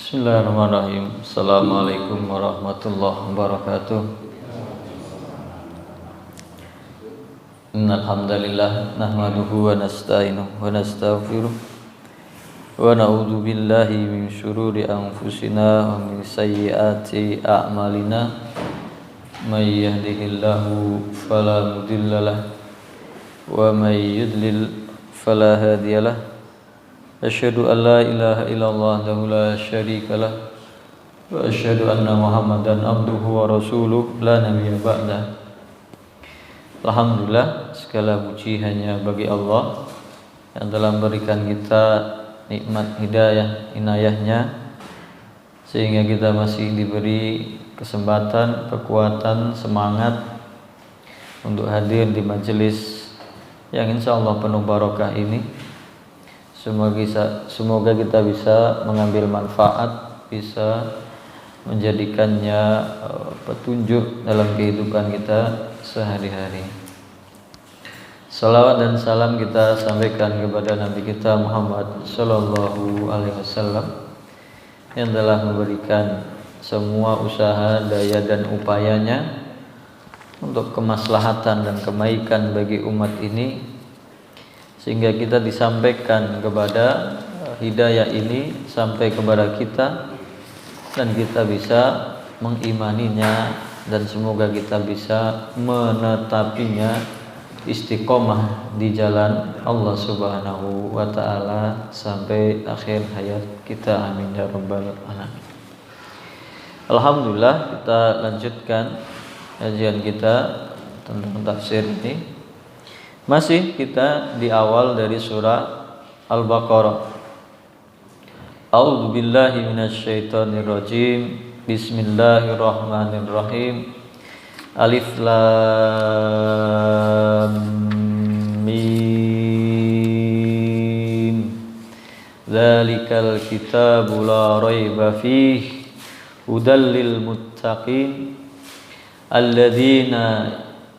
Bismillahirrahmanirrahim. Assalamualaikum warahmatullahi wabarakatuh. Innal hamdalillah nahmaduhu wa nasta'inuhu wa nastaghfiruh wa na'udzu billahi min syururi anfusina wa min sayyiati a'malina. May yahdihillahu fala mudhillalah wa may yudlil fala hadiyalah. Asyhadu an la ilaha illallah wahdahu la syarikalah wa asyhadu anna Muhammadan abduhu wa rasuluh la nabiyya ba'dah. Alhamdulillah, segala puji hanya bagi Allah yang telah memberikan kita nikmat hidayah, inayahnya, sehingga kita masih diberi kesempatan, kekuatan, semangat untuk hadir di majelis yang insyaallah penuh barokah ini. Semoga kita bisa mengambil manfaat, bisa menjadikannya petunjuk dalam kehidupan kita sehari-hari. Salawat dan salam kita sampaikan kepada Nabi kita Muhammad Sallallahu Alaihi Wasallam yang telah memberikan semua usaha, daya dan upayanya untuk kemaslahatan dan kebaikan bagi umat ini, sehingga kita disampaikan kepada hidayah ini sampai kepada kita dan kita bisa mengimaninya, dan semoga kita bisa menetapinya istiqomah di jalan Allah Subhanahu wa taala sampai akhir hayat kita. Amin ya rabbal alamin. Alhamdulillah, kita lanjutkan kajian kita tentang tafsir ini. Masih kita di awal dari surah Al-Baqarah. A'udzu billahi minasyaitonir rajim. Bismillahirrahmanirrahim. Alif lam mim. Dzalikal kitabu la raiba fihi hudal lil muttaqin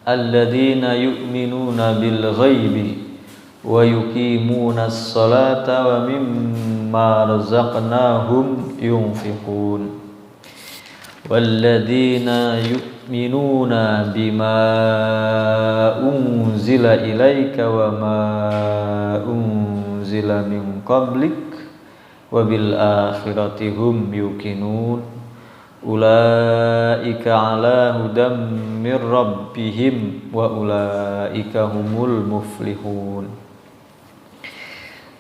alladzina yu'minuna bil ghaibi wa yuqimunas salata wa mimma razaqnahum yunfiqun walladzina yu'minuna bima unzila ilaika wa ma unzila min qablik wa bil akhirati hum yuqinun. Ulaika ala hudam mir rabbihim wa ulaika humul muflihun.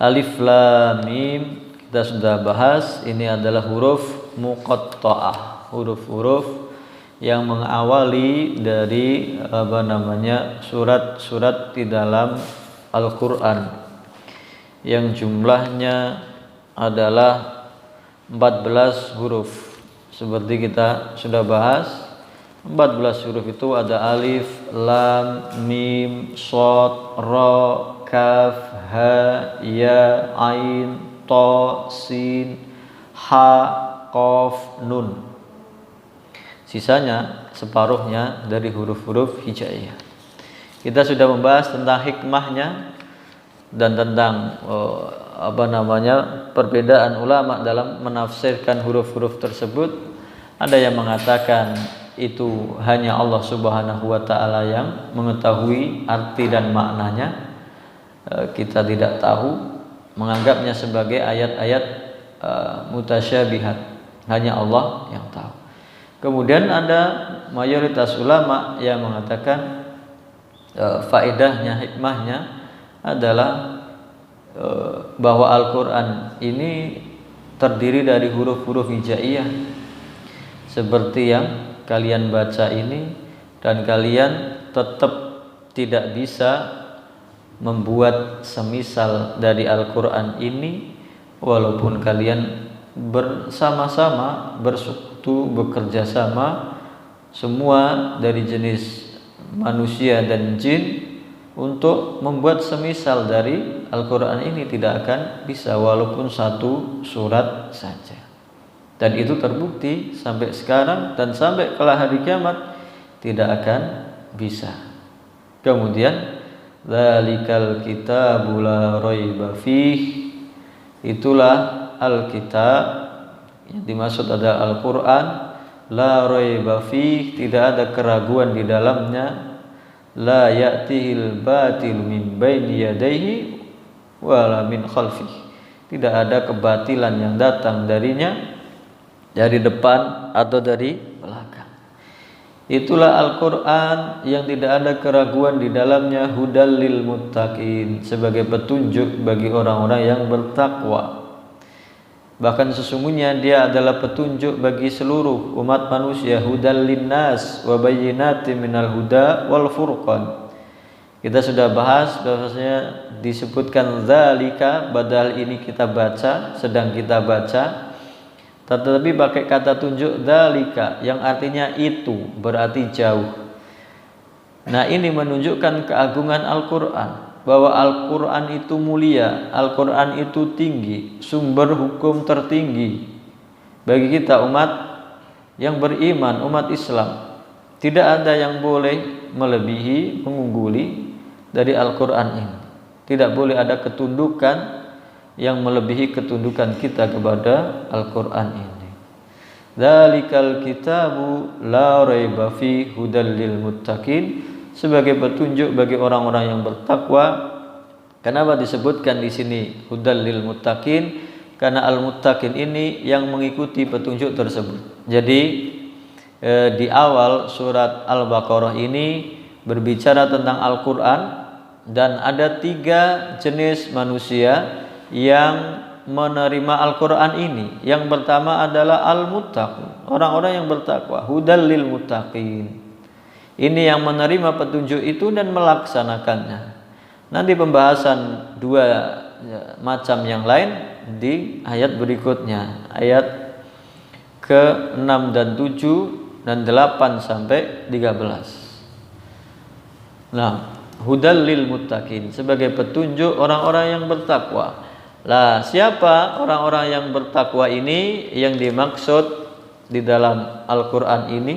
Alif lam mim kita sudah bahas, ini adalah huruf muqatta'ah, huruf-huruf yang mengawali dari surat-surat di dalam Al-Qur'an yang jumlahnya adalah 14 huruf. Seperti kita sudah bahas, 14 huruf itu ada alif, lam, mim, shad, ra, kaf, ha, ya, ain, ta, sin, ha, qaf, nun. Sisanya separuhnya dari huruf-huruf hijaiyah. Kita sudah membahas tentang hikmahnya dan tentang perbedaan ulama dalam menafsirkan huruf-huruf tersebut. Ada yang mengatakan itu hanya Allah Subhanahu wa taala yang mengetahui arti dan maknanya. Kita tidak tahu, menganggapnya sebagai ayat-ayat mutasyabihat, hanya Allah yang tahu. Kemudian ada mayoritas ulama yang mengatakan faedahnya, hikmahnya adalah bahwa Al-Quran ini terdiri dari huruf-huruf hijaiyah seperti yang kalian baca ini, dan kalian tetap tidak bisa membuat semisal dari Al-Quran ini walaupun kalian bersama-sama, bersekutu, bekerja sama, semua dari jenis manusia dan jin, untuk membuat semisal dari Al-Quran ini tidak akan bisa walaupun satu surat saja. Dan itu terbukti sampai sekarang dan sampai kelak hari kiamat tidak akan bisa. Kemudian dzalikal kitabu la raiba fihi, itulah Alkitab Yang dimaksud adalah Al-Quran. La raiba fih, tidak ada keraguan di dalamnya. La ya'tihil batil min baini yadayhi wala min khalfih, tidak ada kebatilan yang datang darinya dari depan atau dari belakang. Itulah Al-Quran yang tidak ada keraguan di dalamnya, hudal lil muttaqin, sebagai petunjuk bagi orang-orang yang bertakwa. Bahkan sesungguhnya dia adalah petunjuk bagi seluruh umat manusia, hudal linnas wa bayyinatin minal huda wal furqan. Kita sudah bahas bahwasanya disebutkan zalika, padahal ini kita baca, sedang kita baca, tetapi pakai kata tunjuk zalika yang artinya itu, berarti jauh. Nah, ini menunjukkan keagungan Al-Quran, bahwa Al-Quran itu mulia, Al-Quran itu tinggi, sumber hukum tertinggi bagi kita umat yang beriman, umat Islam. Tidak ada yang boleh melebihi, mengungguli dari Al-Quran ini. Tidak boleh ada ketundukan yang melebihi ketundukan kita kepada Al-Quran ini. Dzalikal kitabu la raiba fi hudal lil muttaqin, sebagai petunjuk bagi orang-orang yang bertakwa. Kenapa disebutkan di sini hudal lil muttaqin? Karena al-muttaqin ini yang mengikuti petunjuk tersebut. Jadi di awal surat Al-Baqarah ini berbicara tentang Al-Quran, dan ada 3 jenis manusia yang menerima Al-Quran ini. Yang pertama adalah al-muttaqin, orang-orang yang bertakwa, hudal lil muttaqin. Ini yang menerima petunjuk itu dan melaksanakannya. Nanti pembahasan 2 macam yang lain di ayat berikutnya, ayat ke-6 dan 7 dan 8 sampai 13. Nah, hudal lil muttaqin, sebagai petunjuk orang-orang yang bertakwa. Lah, siapa orang-orang yang bertakwa ini yang dimaksud di dalam Al-Quran ini?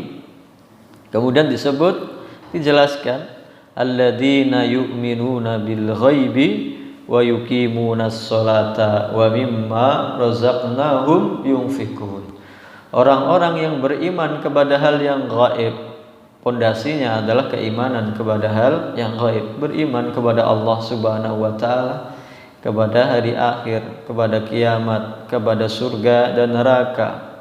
Kemudian dijelaskan alladzina yu'minuna bil ghaibi wa yuqimunas sholata wa mimma razaqnahum yunfikun. Orang-orang yang beriman kepada hal yang gaib. Pondasinya adalah keimanan kepada hal yang gaib, beriman kepada Allah Subhanahu wa taala, kepada hari akhir, kepada kiamat, kepada surga dan neraka,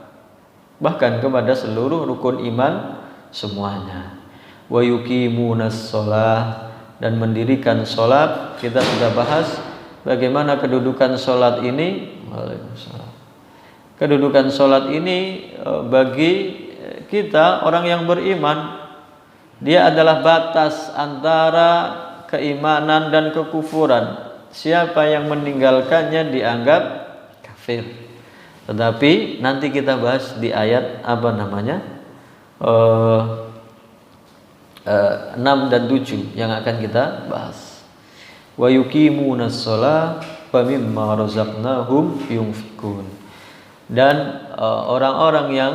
bahkan kepada seluruh rukun iman semuanya. Wa yuqimunas shalah, dan mendirikan salat. Kita sudah bahas bagaimana kedudukan salat ini. Kedudukan salat ini bagi kita orang yang beriman, dia adalah batas antara keimanan dan kekufuran. Siapa yang meninggalkannya dianggap kafir. Tetapi nanti kita bahas di ayat 6 dan 7 yang akan kita bahas. Wa yuqimunas shalah wa mimma razaqnahum yunfikun. Dan orang-orang yang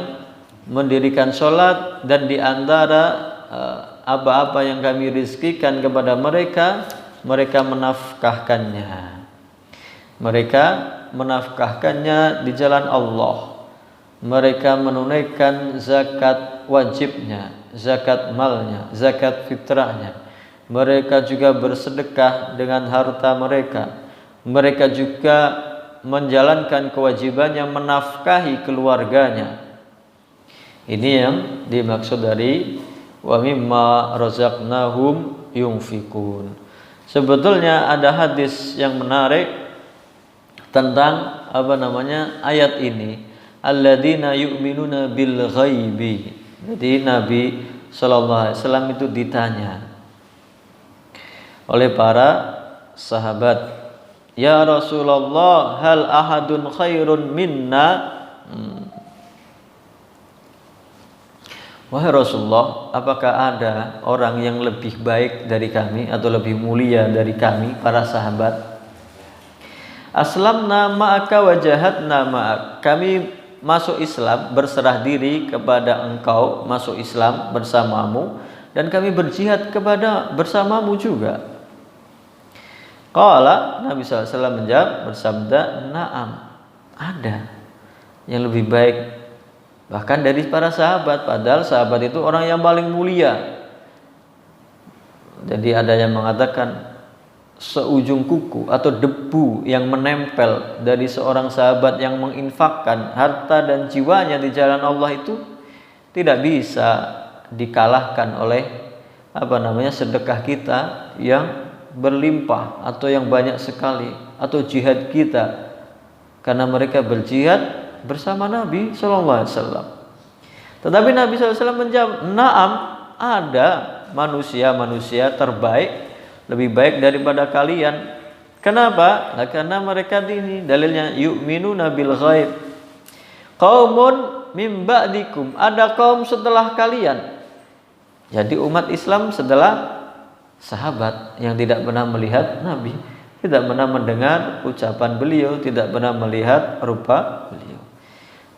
mendirikan salat dan di antara apa-apa yang kami rizkikan kepada mereka, mereka menafkahkannya. Mereka menafkahkannya di jalan Allah. Mereka menunaikan zakat wajibnya, zakat malnya, zakat fitrahnya. Mereka juga bersedekah dengan harta mereka. Mereka juga menjalankan kewajibannya menafkahi keluarganya. Ini yang dimaksud dari wa mimma razaqnahum yunfikun. Sebetulnya ada hadis yang menarik tentang ayat ini. Alladzina yu'minuna bil ghaibi. Jadi Nabi sallallahu alaihi wasallam itu ditanya oleh para sahabat, "Ya Rasulullah, hal ahadun khairun minna?" Wahai Rasulullah, apakah ada orang yang lebih baik dari kami atau lebih mulia dari kami, para sahabat? Aslamna ma'aka wa jahadna ma'ak. Kami masuk Islam, berserah diri kepada engkau, masuk Islam bersamamu, dan kami berjihad bersamamu juga. Qala, Nabi SAW menjawab, bersabda, na'am, ada. yang lebih baik bahkan dari para sahabat, padahal sahabat itu orang yang paling mulia. Jadi ada yang mengatakan seujung kuku atau debu yang menempel dari seorang sahabat yang menginfakkan harta dan jiwanya di jalan Allah itu tidak bisa dikalahkan oleh sedekah kita yang berlimpah atau yang banyak sekali, atau jihad kita karena mereka berjihad bersama Nabi Sallallahu Alaihi Wasallam. Tetapi Nabi SAW menjawab, "Naam, ada manusia-manusia terbaik, lebih baik daripada kalian." Kenapa? Nah, karena mereka ini dalilnya yu'minuna bil ghaib. Qaumun mim ba'dikum, ada kaum setelah kalian. Jadi umat Islam setelah sahabat yang tidak pernah melihat Nabi, tidak pernah mendengar ucapan beliau, tidak pernah melihat rupa beliau.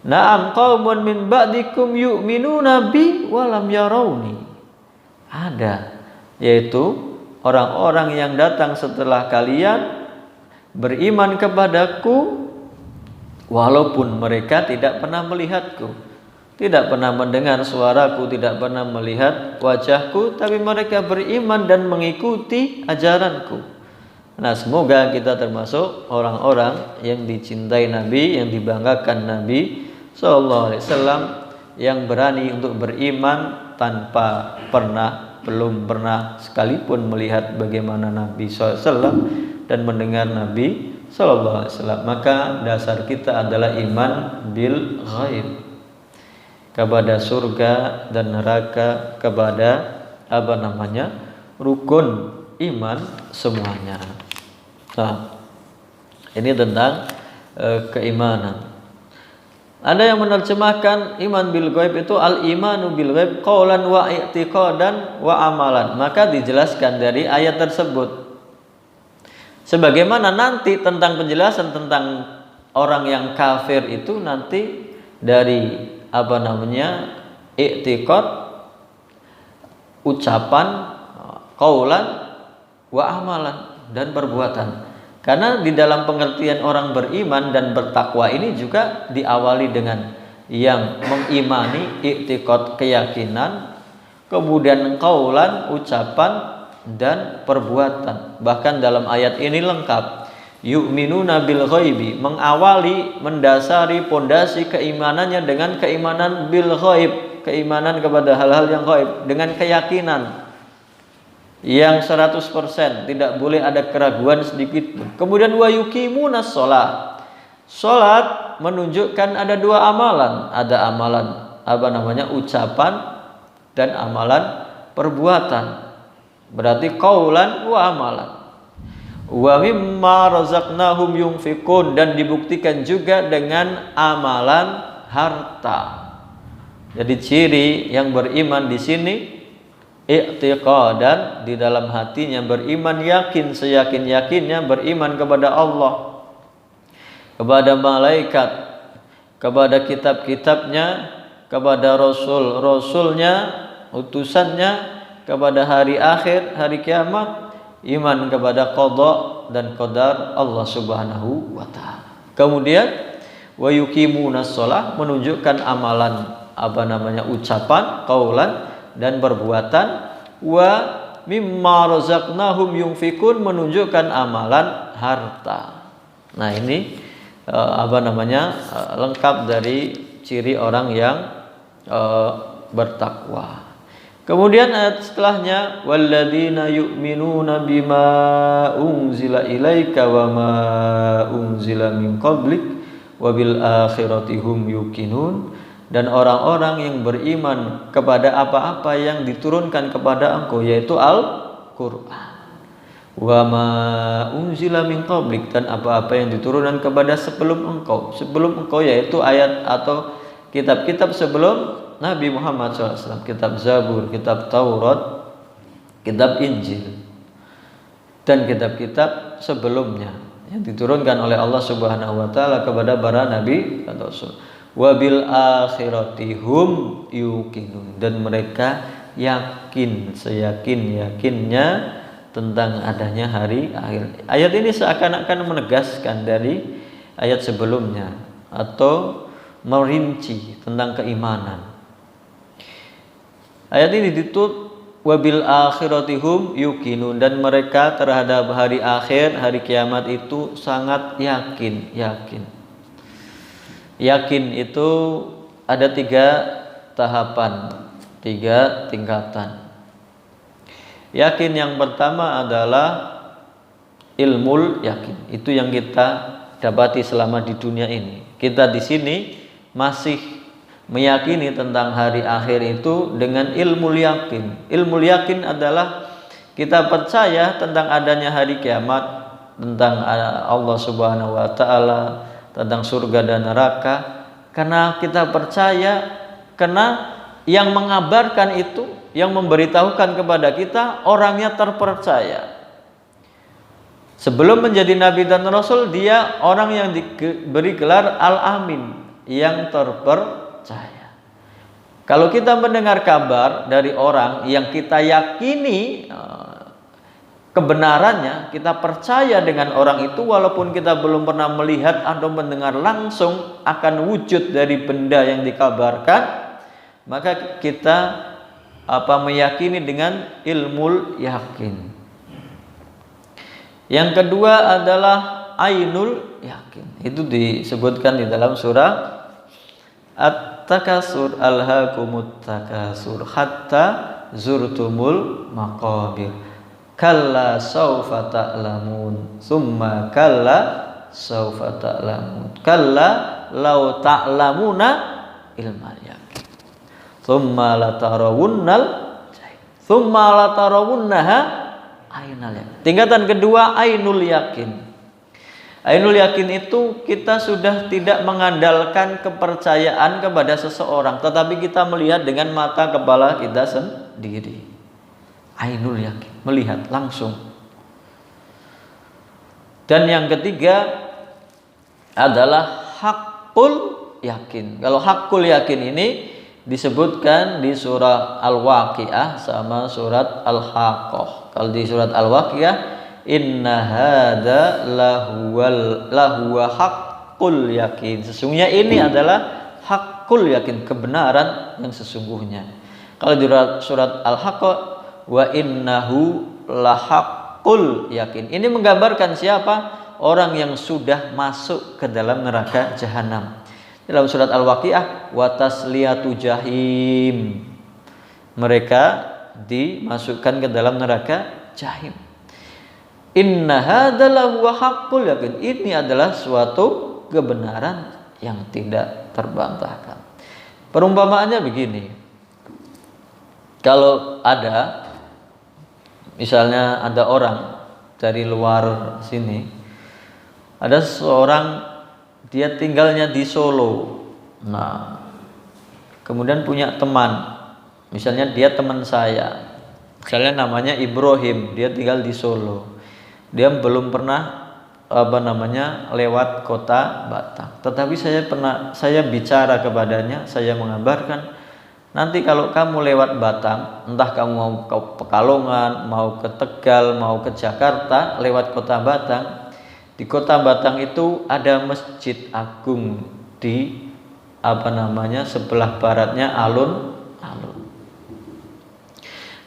Na'am qaumun min ba'dikum yu'minuna bi wa lam yarawni. Ada, yaitu orang-orang yang datang setelah kalian beriman kepadaku walaupun mereka tidak pernah melihatku, tidak pernah mendengar suaraku, tidak pernah melihat wajahku, tapi mereka beriman dan mengikuti ajaranku. Nah, semoga kita termasuk orang-orang yang dicintai Nabi, yang dibanggakan Nabi Sallallahu Alaihi Wasallam, yang berani untuk beriman tanpa belum pernah sekalipun melihat bagaimana Nabi SAW dan mendengar Nabi Sallallahu Alaihi Wasallam. Maka dasar kita adalah iman bil ghaib, kepada surga dan neraka, kepada rukun iman semuanya. Nah, ini tentang keimanan. Ada yang menerjemahkan iman bil ghaib itu al-imanu bil ghaib qaulan wa i'tiqadan wa amalan. Maka dijelaskan dari ayat tersebut. Sebagaimana nanti tentang penjelasan tentang orang yang kafir itu nanti dari i'tiqad, ucapan, qaulan wa amalan, dan perbuatan. Karena di dalam pengertian orang beriman dan bertakwa ini juga diawali dengan yang mengimani, i'tiqad, keyakinan, kemudian qaulan, ucapan, dan perbuatan. Bahkan dalam ayat ini lengkap. Yu'minuna bil ghaibi, mengawali, mendasari pondasi keimanannya dengan keimanan bil ghaib, keimanan kepada hal-hal yang ghaib, dengan keyakinan yang 100%, tidak boleh ada keraguan sedikit pun. Kemudian wa yuqimunas shalah. Salat menunjukkan ada dua amalan, ada amalan ucapan dan amalan perbuatan. Berarti qaulan wa amalan. Wa mimma razaqnahum yunfiqun, dan dibuktikan juga dengan amalan harta. Jadi ciri yang beriman di sini i'tiqadan, di dalam hatinya beriman, yakin seyakin-yakinnya beriman kepada Allah, kepada malaikat, kepada kitab-kitabnya, kepada rasul-rasulnya, utusannya, kepada hari akhir, hari kiamat, iman kepada qada dan qadar Allah Subhanahu wa taala. Kemudian wa yuqimunas shalah menunjukkan amalan ucapan, qaulan, dan perbuatan. Wa mimma razaqnahum yunfikun menunjukkan amalan harta. Nah, ini lengkap dari ciri orang yang bertakwa. Kemudian ayat setelahnya walladzina yu'minuna bima unzila ilaika wa ma unzila min qablik wa bil akhirati hum yuqinun, dan orang-orang yang beriman kepada apa-apa yang diturunkan kepada engkau, yaitu Al-Qur'an, wa ma unzila min qablik, dan apa-apa yang diturunkan kepada sebelum engkau yaitu ayat atau kitab-kitab sebelum Nabi Muhammad SAW, kitab Zabur, kitab Taurat, kitab Injil, dan kitab-kitab sebelumnya yang diturunkan oleh Allah Subhanahu wa taala kepada para nabi dan rasul. Wabil akhirati hum yuqinun, dan mereka yakin seyakin-yakinnya tentang adanya hari akhir. Ayat ini seakan-akan menegaskan dari ayat sebelumnya atau merinci tentang keimanan. Ayat ini ditutup wabil akhiratihum yuqinun, dan mereka terhadap hari akhir, hari kiamat itu sangat yakin. Yakin itu ada 3 tahapan, 3 tingkatan. Yakin yang pertama adalah ilmul yakin. Itu yang kita dapati selama di dunia ini. Kita di sini masih meyakini tentang hari akhir itu dengan ilmu yakin. Ilmu yakin adalah kita percaya tentang adanya hari kiamat, tentang Allah Subhanahu wa taala, tentang surga dan neraka. Karena kita percaya, karena yang mengabarkan itu, yang memberitahukan kepada kita orangnya terpercaya. Sebelum menjadi nabi dan rasul, dia orang yang diberi gelar Al-Amin, yang terpercaya. Kalau kita mendengar kabar dari orang yang kita yakini kebenarannya, kita percaya dengan orang itu walaupun kita belum pernah melihat atau mendengar langsung akan wujud dari benda yang dikabarkan, maka kita meyakini dengan ilmu yakin. Yang kedua adalah ainul yakin. Itu disebutkan di dalam surah At-Takasur, alhaakumut takasur hatta zurtumul maqabir. Kalla saufa ta'lamun, summa kalla saufa ta'lamun. Kalla law ta'lamuna ilmal yakin. Summa latarawunnal jahim. Summa latarawunnaha ainal yakin. Tingkatan kedua ainul yakin. Ainul yakin itu kita sudah tidak mengandalkan kepercayaan kepada seseorang, tetapi kita melihat dengan mata kepala kita sendiri. Ainul yakin, melihat langsung. Dan yang ketiga adalah hakul yakin. Kalau hakul yakin ini disebutkan di surah Al-Waqiah sama surat Al-Haqqah. Kalau di surat Al-Waqiah, inna hadza lahuwa haqqul yakin. Sesungguhnya ini adalah haqqul yakin, kebenaran yang sesungguhnya. Kalau di surat Al-Haqqah, wa innahu lahaqqul yakin. Ini menggambarkan siapa? Orang yang sudah masuk ke dalam neraka jahanam. Dalam surat Al-Waqiah, wa tasliyatu jahim. Mereka dimasukkan ke dalam neraka jahim. Inna hadzalahu haqqul yakin. Ini adalah suatu kebenaran yang tidak terbantahkan. Perumpamaannya begini. Kalau ada, misalnya ada orang dari luar sini, ada seorang dia tinggalnya di Solo. Nah, kemudian punya teman. Misalnya dia teman saya. Misalnya namanya Ibrahim, dia tinggal di Solo. Dia belum pernah lewat kota Batam. Tetapi saya bicara kepadanya, saya mengabarkan, nanti kalau kamu lewat Batam, entah kamu mau ke Pekalongan, mau ke Tegal, mau ke Jakarta, lewat kota Batam, di kota Batam itu ada Masjid Agung di sebelah baratnya alun-alun.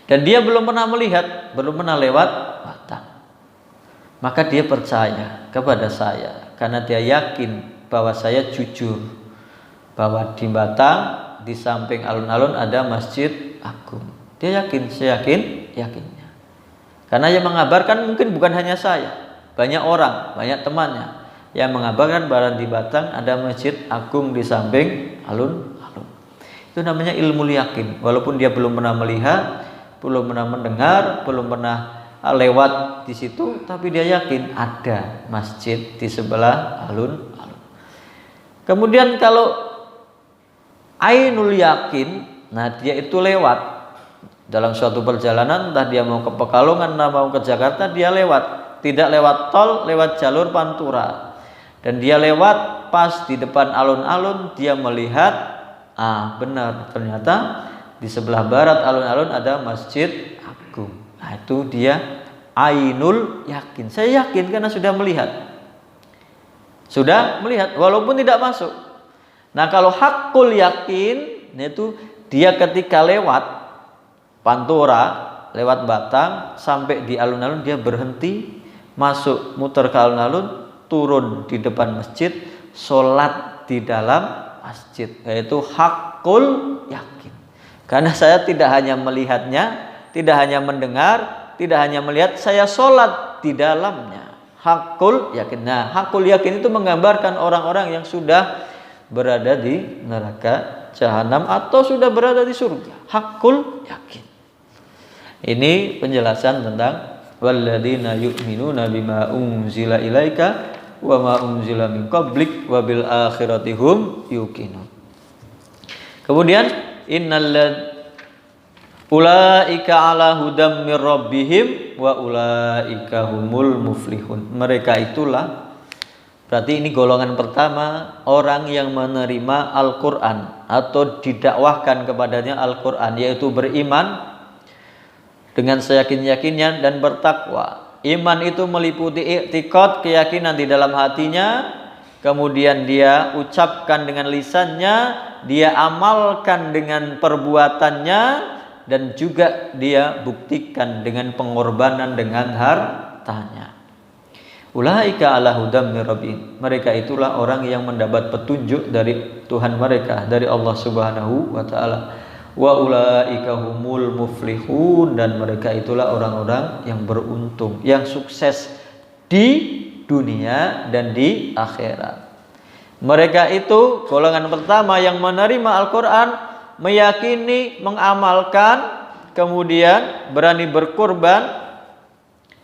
Dan dia belum pernah melihat, belum pernah lewat Batam. Maka dia percaya kepada saya karena dia yakin bahwa saya jujur, bahwa di Batam di samping alun-alun ada Masjid Agung. Dia yakin, saya yakinnya. Karena yang mengabarkan mungkin bukan hanya saya, banyak orang, banyak temannya yang mengabarkan bahwa di Batam ada Masjid Agung di samping alun-alun. Itu namanya ilmu yakin. Walaupun dia belum pernah melihat, belum pernah mendengar, belum pernah lewat di situ, tapi dia yakin ada masjid di sebelah alun-alun. Kemudian kalau ainul yakin, nah dia itu lewat dalam suatu perjalanan, entah dia mau ke Pekalongan, entah mau ke Jakarta, dia lewat, tidak lewat tol, lewat jalur Pantura, dan dia lewat pas di depan alun-alun, dia melihat, benar, ternyata di sebelah barat alun-alun ada Masjid Agung. Nah itu dia ainul yakin. Saya yakin karena sudah melihat. Sudah melihat walaupun tidak masuk. Nah, kalau hakul yakin itu dia ketika lewat Pantura, lewat Batang sampai di alun-alun dia berhenti, masuk muter ke alun-alun, turun di depan masjid, sholat di dalam masjid, yaitu hakul yakin. Karena saya tidak hanya melihatnya, tidak hanya mendengar, tidak hanya melihat, saya sholat di dalamnya. Hakul yakin. Nah, hakul yakin itu menggambarkan orang-orang yang sudah berada di neraka jahanam atau sudah berada di surga. Hakul yakin. Ini penjelasan tentang walladzina yu'minuna bima unzila ilaika wa ma unzila min qablik wa bil akhirati hum yuqinun. Kemudian ulaika ala hudam mir rabbihim wa ulaika humul muflihun. Mereka itulah, berarti ini golongan pertama orang yang menerima Al-Qur'an atau didakwahkan kepadanya Al-Qur'an, yaitu beriman dengan seyakin-yakinnya dan bertakwa. Iman itu meliputi i'tiqad, keyakinan di dalam hatinya, kemudian dia ucapkan dengan lisannya, dia amalkan dengan perbuatannya, dan juga dia buktikan dengan pengorbanan dengan hartanya. Ulaika ala hudam mir rabbihim. Mereka itulah orang yang mendapat petunjuk dari Tuhan mereka, dari Allah Subhanahu wa taala. Wa ulaika humul muflihun, dan mereka itulah orang-orang yang beruntung, yang sukses di dunia dan di akhirat. Mereka itu golongan pertama yang menerima Al-Qur'an, meyakini, mengamalkan, kemudian berani berkorban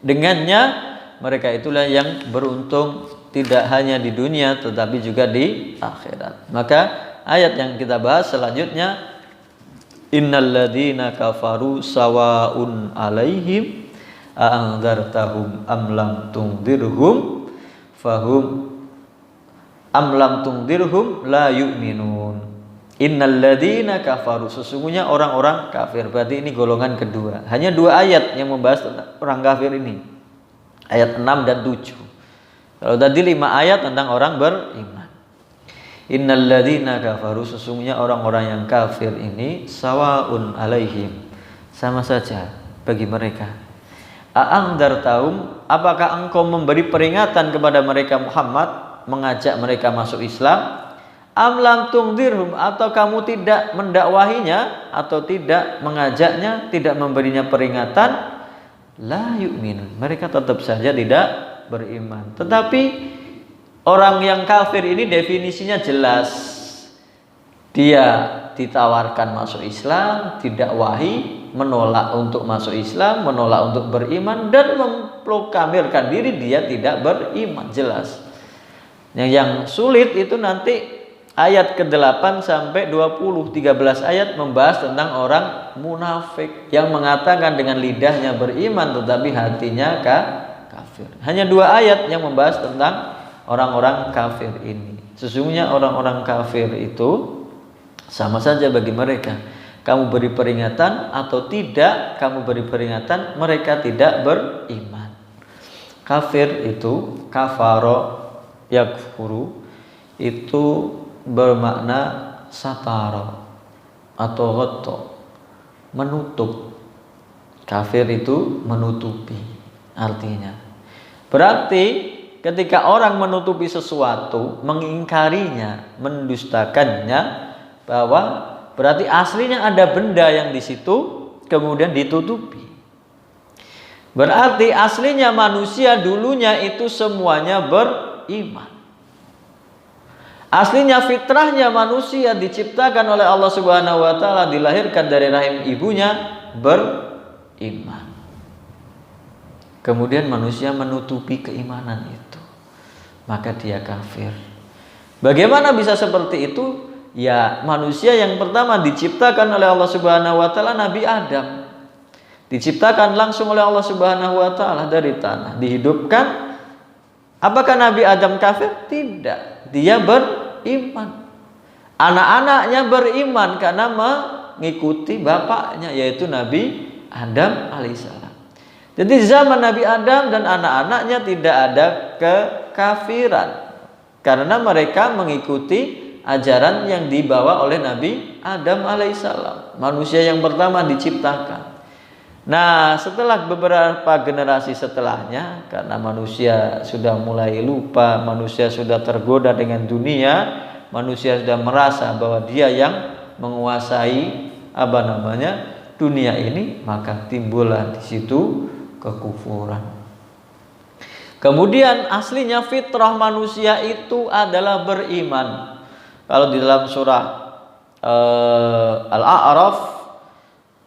dengannya. Mereka itulah yang beruntung tidak hanya di dunia tetapi juga di akhirat. Maka ayat yang kita bahas selanjutnya, innal ladzina kafaru sawaun alaihim a'andzartahum am lam tundirhum la yu'minun. Innal ladzina kafaru, sesungguhnya orang-orang kafir. Berarti ini golongan kedua. Hanya 2 ayat yang membahas tentang orang kafir ini. Ayat 6 dan 7. Kalau tadi 5 ayat tentang orang beriman. Innal ladzina kafaru, sesungguhnya orang-orang yang kafir ini sawaun alaihim, sama saja bagi mereka. A'andzartahum, apakah engkau memberi peringatan kepada mereka Muhammad, mengajak mereka masuk Islam? Am lam tungdirhum, atau kamu tidak mendakwahinya atau tidak mengajaknya, tidak memberinya peringatan? La yu'minun, mereka tetap saja tidak beriman. Tetapi orang yang kafir ini definisinya jelas. Dia ditawarkan masuk Islam, didakwahi, menolak untuk masuk Islam, menolak untuk beriman, dan memproklamirkan diri dia tidak beriman. Jelas. Yang sulit itu nanti ayat ke-8 sampai 20, 13 ayat membahas tentang orang munafik yang mengatakan dengan lidahnya beriman tetapi hatinya kafir. Hanya 2 ayat yang membahas tentang orang-orang kafir ini. Sesungguhnya orang-orang kafir itu sama saja bagi mereka. Kamu beri peringatan atau tidak kamu beri peringatan, mereka tidak beriman. Kafir itu kafaro yakfuru, itu bermakna satara atau ghatta, menutup. Kafir itu menutupi artinya. Berarti ketika orang menutupi sesuatu, mengingkarinya, mendustakannya, bahwa berarti aslinya ada benda yang di situ kemudian ditutupi. Berarti aslinya manusia dulunya itu semuanya beriman. Aslinya fitrahnya manusia diciptakan oleh Allah Subhanahu wa taala, dilahirkan dari rahim ibunya beriman. Kemudian manusia menutupi keimanan itu, maka dia kafir. Bagaimana bisa seperti itu? Ya, manusia yang pertama diciptakan oleh Allah Subhanahu wa taala, Nabi Adam. Diciptakan langsung oleh Allah Subhanahu wa taala dari tanah, dihidupkan. Apakah Nabi Adam kafir? Tidak. Dia beriman. Anak-anaknya beriman karena mengikuti bapaknya, yaitu Nabi Adam alaihissalam. Jadi zaman Nabi Adam dan anak-anaknya tidak ada kekafiran, karena mereka mengikuti ajaran yang dibawa oleh Nabi Adam alaihissalam, manusia yang pertama diciptakan. Nah, setelah beberapa generasi setelahnya, karena manusia sudah mulai lupa, manusia sudah tergoda dengan dunia, manusia sudah merasa bahwa dia yang menguasai dunia ini, maka timbullah di situ kekufuran. Kemudian aslinya fitrah manusia itu adalah beriman. Kalau di dalam surah Al-A'raf,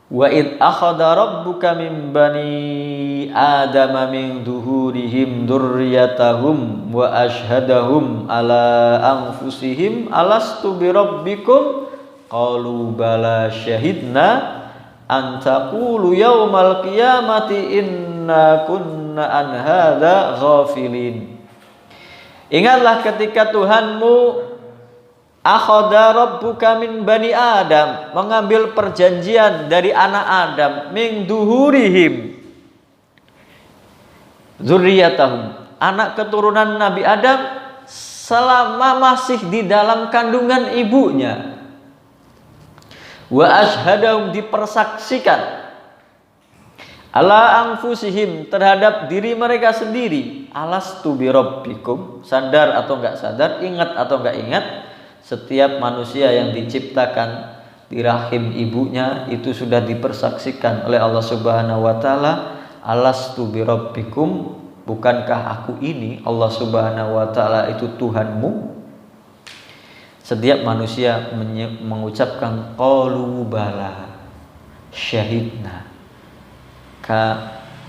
wa id akhadha rabbuka min bani adama min duhurihim dzurriyyatahum wa ashhadahum ala anfusihim alastu birabbikum qalu bala syahidna an taqulu yaumal qiyamati inna kunna an hadza ghafilin. Ingatlah ketika Tuhanmu akhadha rabbuka min bani Adam, mengambil perjanjian dari anak Adam, min duhurihim dzurriyyatahum, anak keturunan Nabi Adam selama masih di dalam kandungan ibunya. Wa ashhadahum, dipersaksikan, ala anfusihim, terhadap diri mereka sendiri, alastu birabbikum, sadar atau enggak sadar, ingat atau enggak ingat, setiap manusia yang diciptakan di rahim ibunya itu sudah dipersaksikan oleh Allah Subhanahu wa taala, alastu birabbikum, bukankah aku ini Allah Subhanahu wa taala itu Tuhanmu? Setiap manusia mengucapkan qalu bala syahidna.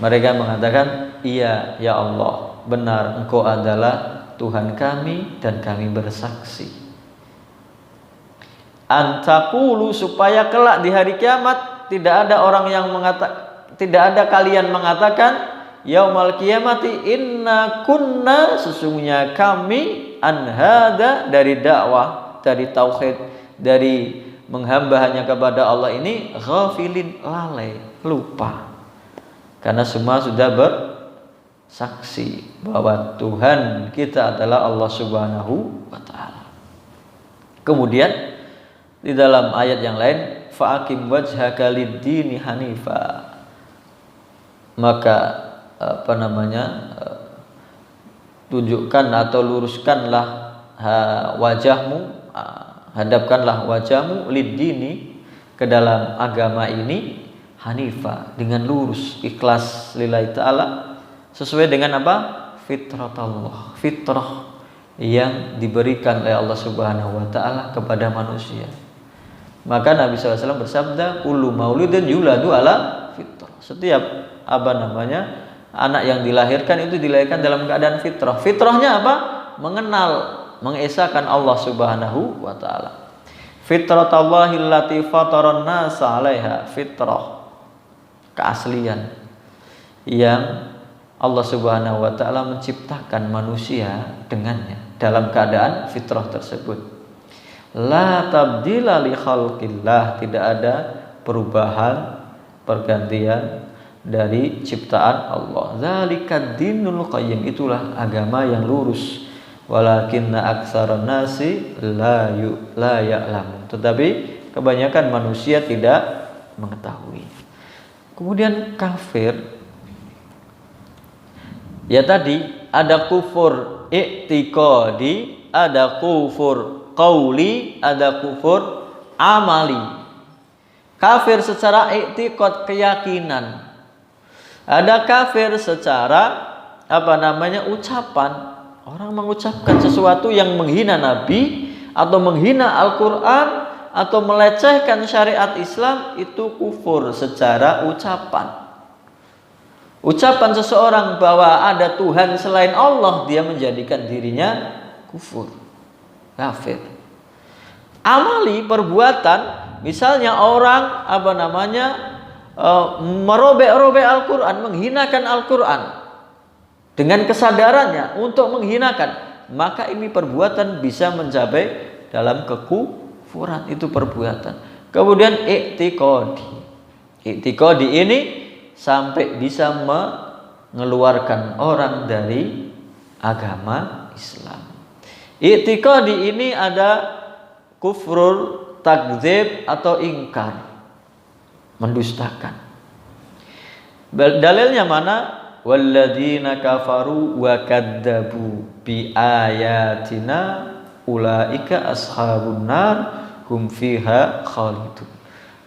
Mereka mengatakan, iya ya Allah, benar Engkau adalah Tuhan kami dan kami bersaksi. Antaqulu, supaya kelak di hari kiamat tidak ada orang yang tidak ada kalian mengatakan yaumal qiyamati inna kunna, sesungguhnya kami, an hada, dari dakwah, dari tauhid, dari menghamba hanya kepada Allah ini, ghafilin, lalai, lupa. Karena semua sudah bersaksi bahwa Tuhan kita adalah Allah Subhanahu wa taala. Kemudian di dalam ayat yang lain, fa'aqim wajhaka lid-dini hanifa, maka tunjukkan atau luruskanlah wajahmu, hadapkanlah wajahmu lid-dini, ke dalam agama ini, hanifa, dengan lurus, ikhlas lillahi ta'ala, sesuai dengan apa? Fitratallah, fitrah yang diberikan oleh Allah Subhanahu wa taala kepada manusia. Maka Nabi SAW bersabda, kullu mauludin yuladu ala fitrah. Setiap anak yang dilahirkan itu dilahirkan dalam keadaan fitrah. Fitrahnya apa? Mengenal, mengesahkan Allah Subhanahu wa taala. Fitratallahi allati fataran nasa 'alaiha, fitrah, keaslian yang Allah Subhanahu wa taala menciptakan manusia dengannya, dalam keadaan fitrah tersebut. La tabdila li khalqillah, tidak ada perubahan, pergantian dari ciptaan Allah. Zalikad dinul qayyim, itulah agama yang lurus. Walakinna aktsaran nasi la ya'lamun, tetapi kebanyakan manusia tidak mengetahui. Kemudian kafir, ya tadi ada kufur i'tiqadi, ada kufur qauli, ada kufur amali. Kafir secara i'tiqad, keyakinan. Ada kafir secara ucapan. Orang mengucapkan sesuatu yang menghina Nabi atau menghina Al-Qur'an atau melecehkan syariat Islam, itu kufur secara ucapan. Ucapan seseorang bahwa ada Tuhan selain Allah, dia menjadikan dirinya kufur, kafir. Amali, perbuatan, misalnya orang merobek-robek Al-Quran, menghinakan Al-Quran dengan kesadarannya untuk menghinakan, maka ini perbuatan bisa mencapai dalam kekufuran, itu perbuatan. Kemudian i'tiqadi ini sampai bisa mengeluarkan orang dari agama Islam. I'tiqadi ini ada kufrul takdzib atau ingkar, mendustakan. Dalilnya mana? Walladzina kafaru wa kadzabu bi ayatina ulaika ashabun nar hum fiha khalidun.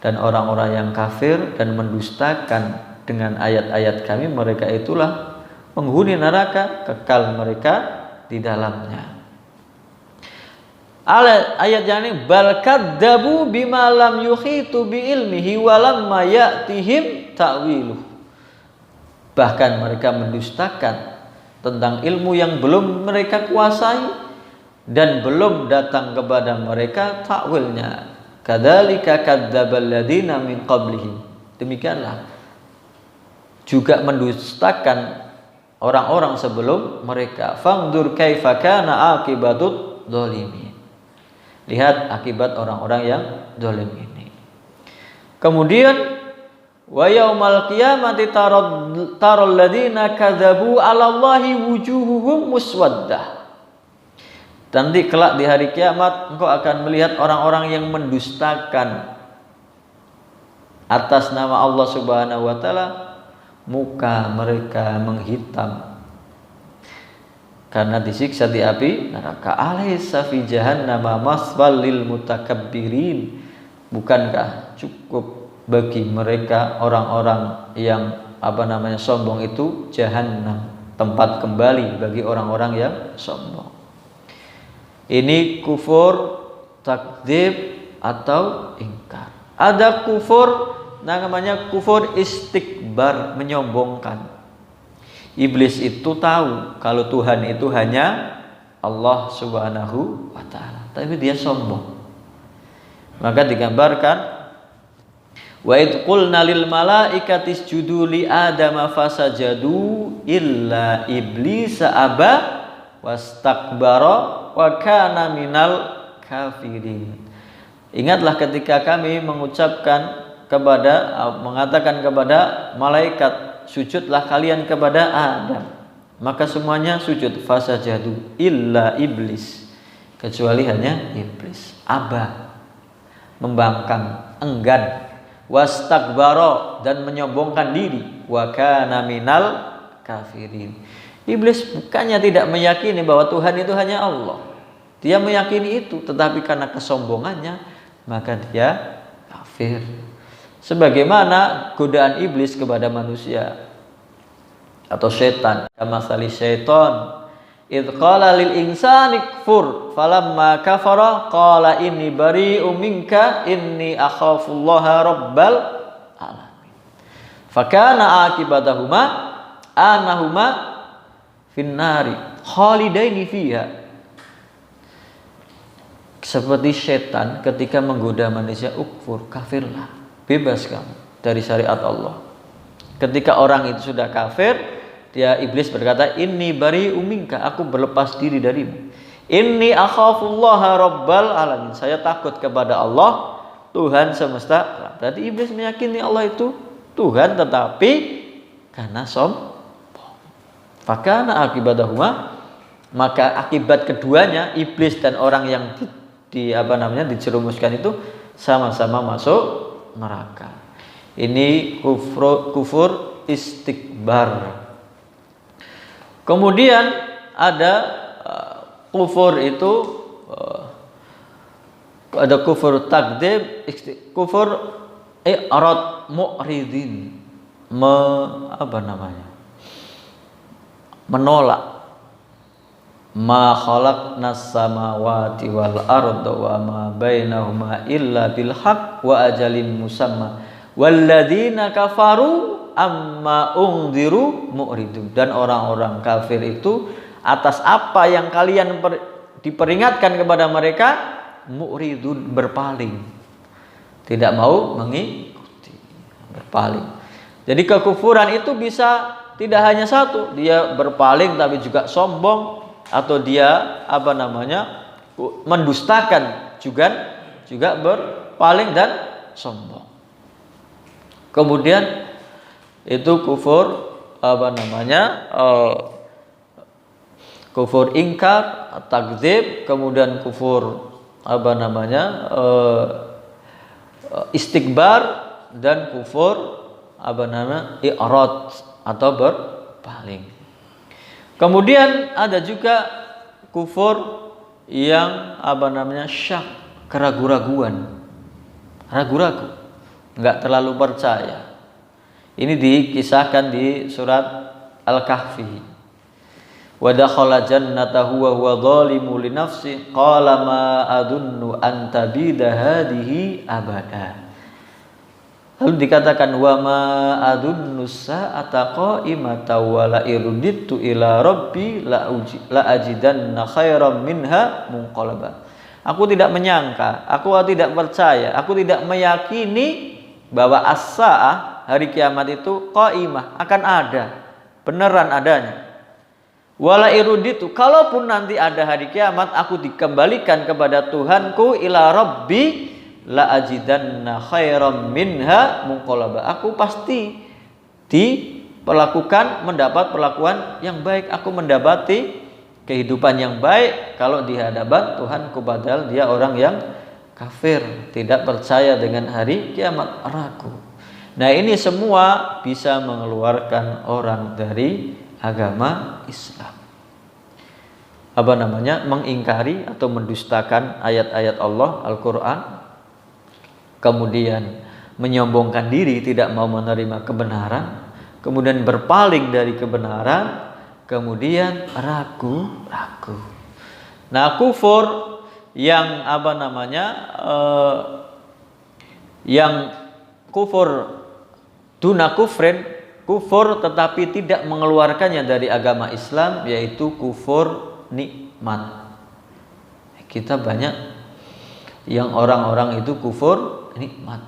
Dan orang-orang yang kafir dan mendustakan dengan ayat-ayat kami, mereka itulah penghuni neraka, kekal mereka di dalamnya. Ayat yang ini bal kadzabu bima lam yuhitu bi ilmihi wa lamma ya'tihim ta'wiluh. Bahkan mereka mendustakan tentang ilmu yang belum mereka kuasai dan belum datang kepada mereka takwilnya. Kadzalika kadzdzabal ladzina min qablihim. Demikianlah juga mendustakan orang-orang sebelum mereka. Fangdur kaifa kana aqibatud dzalimin. Lihat akibat orang-orang yang zalim ini. Kemudian wa yaumal qiyamati taral ladzina kadzabu 'ala Allahi wujuhuhum muswaddah. Nanti kelak di hari kiamat engkau akan melihat orang-orang yang mendustakan atas nama Allah Subhanahu wa taala, muka mereka menghitam karena disiksa di api neraka. Alaysa fi jahannama maswal lil mutakabbirin. Bukankah cukup bagi mereka orang-orang yang sombong itu jahannam, tempat kembali bagi orang-orang yang sombong. Ini kufur takdzib atau ingkar. Ada kufur namanya kufur istikbar, menyombongkan. Iblis itu tahu kalau Tuhan itu hanya Allah Subhanahu wa taala, tapi dia sombong. Maka digambarkan wa id qulna lil malaikati isjudu li adama fasajadu illa iblisa aba wastakbara wa kana minal kafirin. Ingatlah ketika kami mengatakan kepada malaikat, sujudlah kalian kepada Adam, maka semuanya sujud. Fasajadu illa iblis, kecuali hanya iblis. Aba, membangkang, enggan. Wastakbara, dan menyombongkan diri. Wa kana minal kafirin. Iblis bukannya tidak meyakini bahwa Tuhan itu hanya Allah, dia meyakini itu, tetapi karena kesombongannya maka dia kafir. Sebagaimana godaan iblis kepada manusia atau setan. Kamasali syaitan idh qala lil insani kfur falamma kafara qala inni bari'um minka inni akhafullaha rabbal alamin. Fakana akibatahuma anahuma finnari khalidaini fiha. Seperti setan ketika menggoda manusia, ukfur, kafirlah, bebas kamu dari syariat Allah. Ketika orang itu sudah kafir, iblis berkata, inni bari'um minka, aku berlepas diri darimu. Inni akhafullaha rabbal alamin, saya takut kepada Allah, Tuhan semesta alam. Berarti iblis meyakini Allah itu Tuhan, tetapi karena sombong. Fakana akibatahuma, maka akibat keduanya, iblis dan orang yang dijerumuskan itu sama-sama masuk neraka. Ini kufur istikbar. Kemudian ada kufur itu ada kufur takdzib, kufur i'rad mu'ridin, menolak. Ma khalaqnas samawati wal arda wa ma bainahuma illa bil haqq wa ajalin musamma walladzina kafaru amma unziru mu'ridun. Dan orang-orang kafir itu atas apa yang kalian diperingatkan kepada mereka, mu'ridun, berpaling, tidak mau mengikuti, berpaling. Jadi kekufuran itu bisa tidak hanya satu, dia berpaling tapi juga sombong, atau dia mendustakan juga berpaling dan sombong. Kemudian itu kufur kufur ingkar, takdzib, kemudian kufur istikbar dan kufur i'rad atau berpaling. Kemudian ada juga kufur yang syak, keraguan-raguan, ragu-ragu, enggak terlalu percaya. Ini dikisahkan di surat Al-Kahfi. Wa dakhala jannatahu wa huwa dhalimu li nafsi qala ma adunnu an tabida hadhihi abada. Lalu dikatakan wa ma adunnu sa'ata qa'imata wa la iruditu ila rabbi la ajidanna khairam minha munqalaba. Aku tidak menyangka, aku tidak percaya, aku tidak meyakini bahwa as-sa'ah, hari kiamat itu qa'imah, akan ada, beneran adanya. Wala iruditu, kalaupun nanti ada hari kiamat, aku dikembalikan kepada Tuhanku ila rabbi la ajidanna khairam minha munqalaba. Aku pasti mendapat perlakuan yang baik, aku mendapati kehidupan yang baik kalau di hadapan Tuhanku, padahal dia orang yang kafir, tidak percaya dengan hari kiamat, ragu. Nah, ini semua bisa mengeluarkan orang dari agama Islam. Mengingkari atau mendustakan ayat-ayat Allah, Al-Quran, kemudian menyombongkan diri, tidak mau menerima kebenaran, kemudian berpaling dari kebenaran, kemudian ragu-ragu. Nah, kufur yang yang kufur duna kufrin, kufur tetapi tidak mengeluarkannya dari agama Islam, yaitu kufur nikmat. Kita banyak yang orang-orang itu kufur nikmat.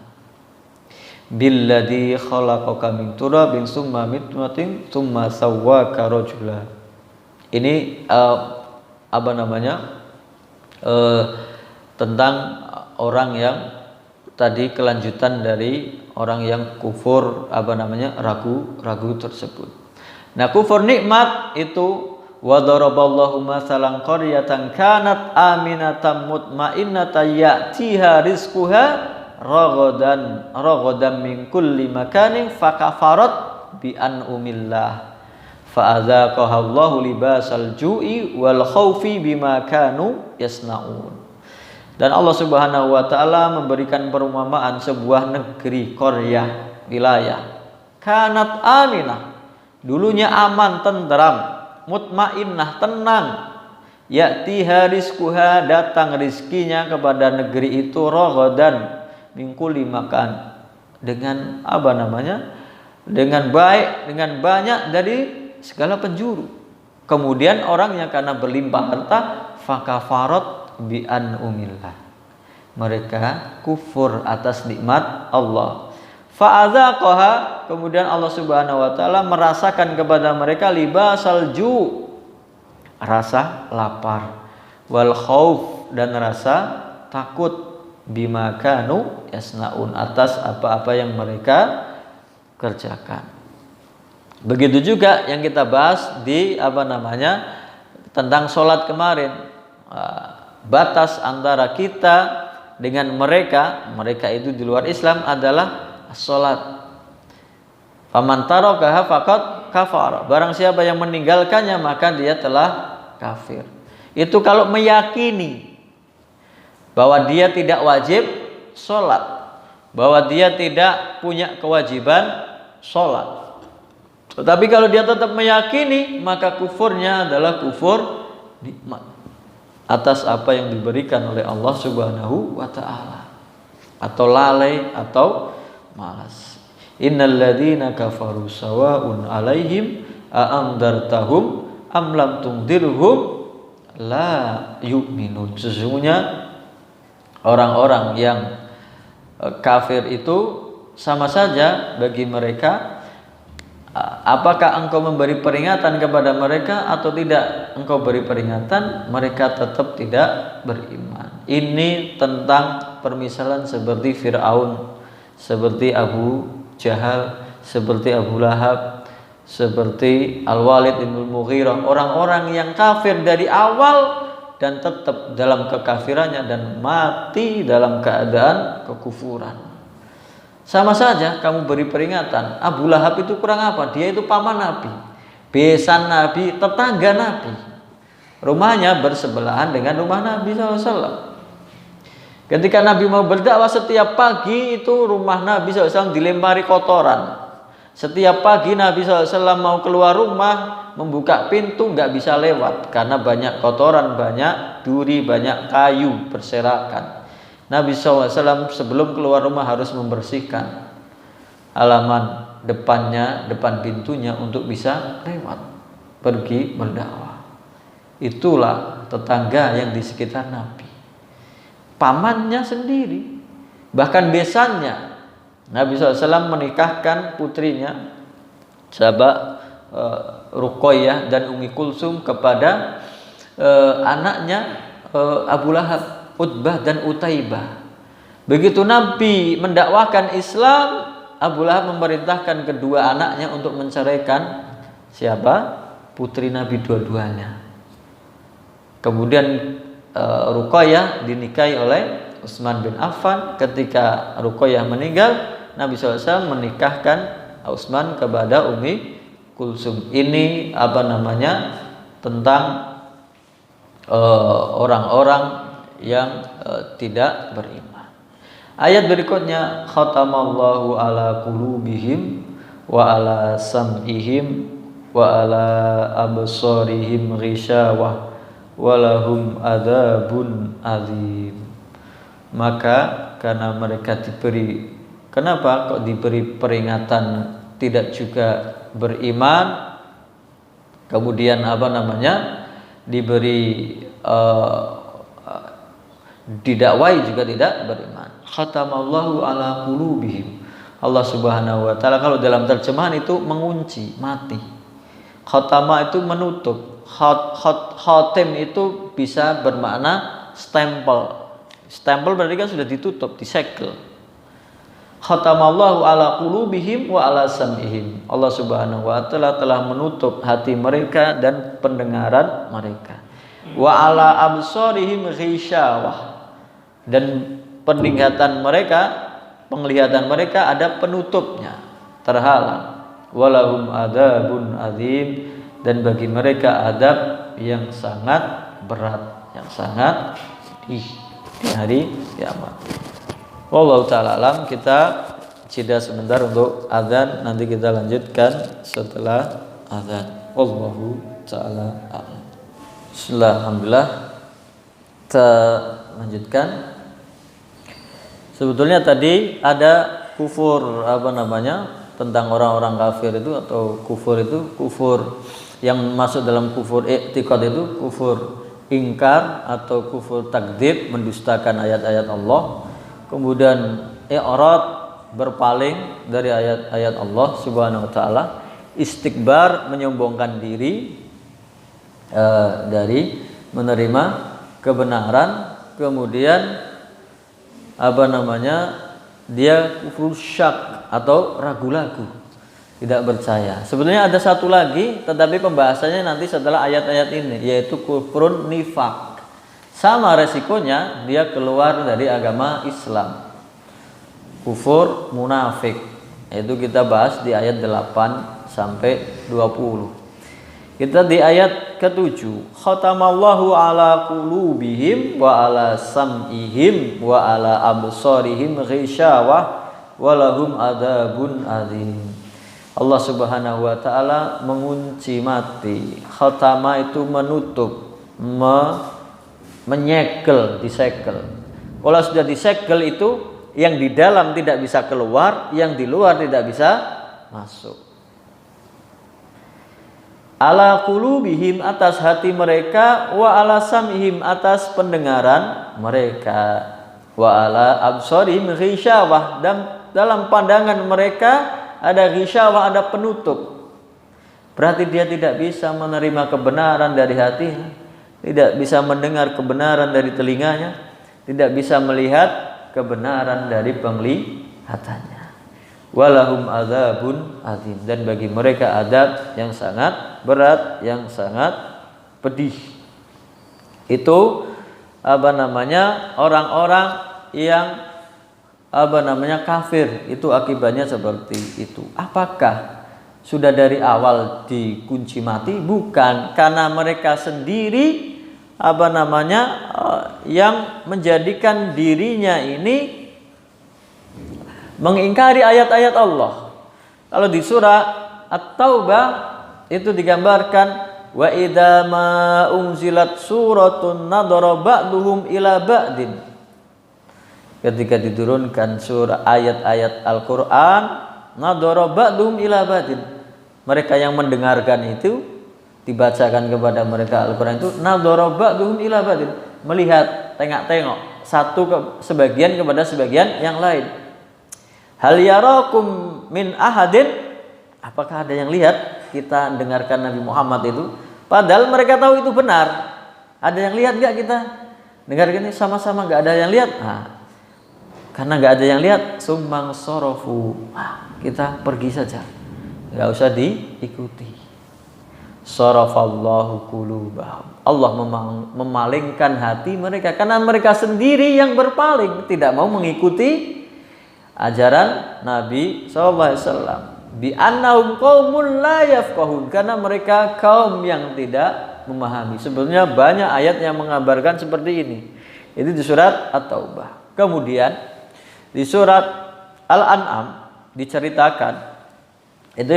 Billadzi khalaqaka min turabin tsumma min nutfatin tsumma sawwaka rajula. Ini tentang orang yang tadi, kelanjutan dari orang yang kufur ragu tersebut. Nah, kufur nikmat itu wa daraballahu masalan qaryatan kanat aminatan mutmainnatan ya'tiha rizquha ragadan min kulli makanin fakafarat bi an'umillah fa'adzaqaha Allahu libasal ju'i wal khaufi bima kanu yasnaun. Dan Allah Subhanahu wa taala memberikan perumpamaan sebuah negeri, qaryah, wilayah. Kanat aminah, dulunya aman, tentram, mutmainnah, tenang. Ya'tiha rizquha, datang rizkinya kepada negeri itu, ragadan min kulli makan, dengan dengan baik, dengan banyak dari segala penjuru. Kemudian orangnya karena berlimpah harta, fakafarat bi an'umillah, mereka kufur atas nikmat Allah. Fa'adzaqaha, kemudian Allah Subhanahu wa taala merasakan kepada mereka libasal ju', rasa lapar, wal khauf, dan rasa takut, bima kanu yasnaun, atas apa-apa yang mereka kerjakan. Begitu juga yang kita bahas di tentang sholat kemarin. Batas antara kita dengan mereka itu di luar Islam adalah sholat. Faman tarakaha faqad kafara, barang siapa yang meninggalkannya maka dia telah kafir. Itu kalau meyakini bahwa dia tidak wajib sholat, bahwa dia tidak punya kewajiban sholat. Tetapi kalau dia tetap meyakini, maka kufurnya adalah kufur nikmat, atas apa yang diberikan oleh Allah Subhanahu wa taala, atau lalai atau malas. Innal ladzina kafaru sawa'un 'alaihim a andartahum am lam tundirhum la yu'minun. Sesungguhnya orang-orang yang kafir itu sama saja bagi mereka, apakah engkau memberi peringatan kepada mereka atau tidak engkau beri peringatan, mereka tetap tidak beriman. Ini tentang permisalan seperti Fir'aun, seperti Abu Jahal, seperti Abu Lahab, seperti Al-Walid bin Mughirah, orang-orang yang kafir dari awal dan tetap dalam kekafirannya dan mati dalam keadaan kekufuran. Sama saja kamu beri peringatan. Abu Lahab itu kurang apa? Dia itu paman Nabi, besan Nabi, tetangga Nabi. Rumahnya bersebelahan dengan rumah Nabi SAW. Ketika Nabi mau berdakwah, setiap pagi itu rumah Nabi SAW dilempari kotoran. Setiap pagi Nabi SAW mau keluar rumah, membuka pintu nggak bisa lewat karena banyak kotoran, banyak duri, banyak kayu berserakan. Nabi SAW sebelum keluar rumah harus membersihkan halaman depannya, depan pintunya untuk bisa lewat pergi berdakwah. Itulah tetangga yang di sekitar Nabi. Pamannya sendiri, bahkan besannya. Nabi SAW menikahkan putrinya sahabat Ruqayyah dan Ummi Kulsum kepada anaknya Abu Lahab, Utbah dan Utaibah. Begitu Nabi mendakwahkan Islam, Abu Lahab memerintahkan kedua anaknya untuk menceraikan siapa? Putri Nabi dua-duanya. Kemudian Ruqayyah dinikahi oleh Utsman bin Affan. Ketika Ruqayyah meninggal, Nabi SAW menikahkan Utsman kepada Ummi Kulsum. Ini tentang orang-orang yang tidak beriman. Ayat berikutnya, khatamallahu ala qulubihim wa ala sam'ihim wa ala absarihim ghishawah walahum adzabun azim. Maka karena mereka kenapa kok diberi peringatan tidak juga beriman, kemudian diberi didakwai juga tidak beriman. Khatamallahu ala qulubihim. Allah Subhanahu wa taala kalau dalam terjemahan itu mengunci, mati. Khatama itu menutup. Khatim itu bisa bermakna stempel. Stempel berarti kan sudah ditutup, disegel. Khatamallahu ala qulubihim wa ala sam'ihim. Allah Subhanahu wa taala telah menutup hati mereka dan pendengaran mereka. Wa ala absarihim ghishawah. Dan penglihatan mereka ada penutupnya, terhalang. Walahum adzabun azim. Dan bagi mereka adab yang sangat berat, yang sangat di hari kiamat. Wallahu ta'ala alam. Kita jeda sebentar untuk azan, nanti kita lanjutkan setelah azan. Wallahu ta'ala alam. Bismillah, alhamdulillah. Kita lanjutkan. Sebetulnya tadi ada kufur tentang orang-orang kafir itu, atau kufur yang masuk dalam kufur i'tiqad itu kufur ingkar atau kufur takdzib, mendustakan ayat-ayat Allah. Kemudian i'rad, berpaling dari ayat-ayat Allah Subhanahu wa taala. Istikbar, menyombongkan diri dari menerima kebenaran. Kemudian dia kufur syak atau ragu-ragu, tidak percaya. Sebetulnya ada satu lagi, tetapi pembahasannya nanti setelah ayat-ayat ini, yaitu kufrun nifak. Sama resikonya, dia keluar dari agama Islam. Kufur munafik, itu kita bahas di ayat 8 sampai 20. Kita di ayat ke-7. Khatamallahu ala qulubihim wa ala sam'ihim wa ala absarihim ghishawah walahum adzabun azim. Allah Subhanahu wa taala mengunci mati. Khatama itu menutup, menyegel, disegel. Kalau sudah disegel itu yang di dalam tidak bisa keluar, yang di luar tidak bisa masuk. Ala qulubihim, atas hati mereka, wa ala sam'ihim, atas pendengaran mereka, wa ala absarihim ghishawah, dan dalam pandangan mereka ada ghishawah, ada penutup. Berarti dia tidak bisa menerima kebenaran dari hatinya, tidak bisa mendengar kebenaran dari telinganya, tidak bisa melihat kebenaran dari penglihatannya. Walahum adzabun azim, dan bagi mereka adab yang sangat berat, yang sangat pedih. Itu orang-orang yang kafir, itu akibatnya seperti itu. Apakah sudah dari awal dikunci mati? Bukan, karena mereka sendiri yang menjadikan dirinya ini mengingkari ayat-ayat Allah. Kalau di surah At-Taubah itu digambarkan, wa idza ma unzilat suratun nadara ba'duhum ila ba'din. Ketika diturunkan surah ayat-ayat Al-Qur'an, nadara ba'duhum ila ba'din. Mereka yang mendengarkan itu dibacakan kepada mereka Al-Qur'an itu nadara ba'duhum ila ba'din, melihat, tengok-tengok sebagian kepada sebagian yang lain. Hal yarakum min ahadin, apakah ada yang lihat kita dengarkan Nabi Muhammad itu? Padahal mereka tahu itu benar. Ada yang lihat gak kita dengarkan ini sama-sama? Gak ada yang lihat. Karena gak ada yang lihat, sumbang sorofu, kita pergi saja, gak usah diikuti. Sorofallahu qulubahum, Allah memalingkan hati mereka karena mereka sendiri yang berpaling, tidak mau mengikuti ajaran Nabi SAW. Bi annahum qaumun la yafqahun, karena mereka kaum yang tidak memahami. Sebenarnya banyak ayat yang mengabarkan seperti ini. Itu di surat At-Taubah. Kemudian di surat Al-An'am diceritakan itu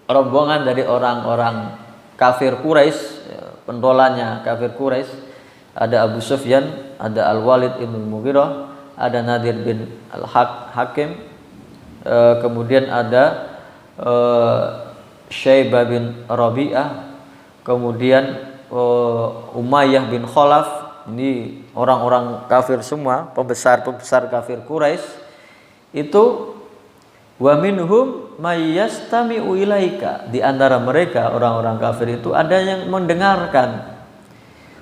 rombongan dari orang-orang kafir Quraisy, pentolannya kafir Quraisy. Ada Abu Sufyan, ada Al-Walid ibn Mughirah, ada Nadir bin Al-Hakim, kemudian ada Syaibah bin Rabi'ah, kemudian Umayyah bin Khalaf. Ini orang-orang kafir semua, pembesar kafir Quraisy. Itu wa minhum may yastami'u ilaika, di antara mereka orang-orang kafir itu ada yang mendengarkan.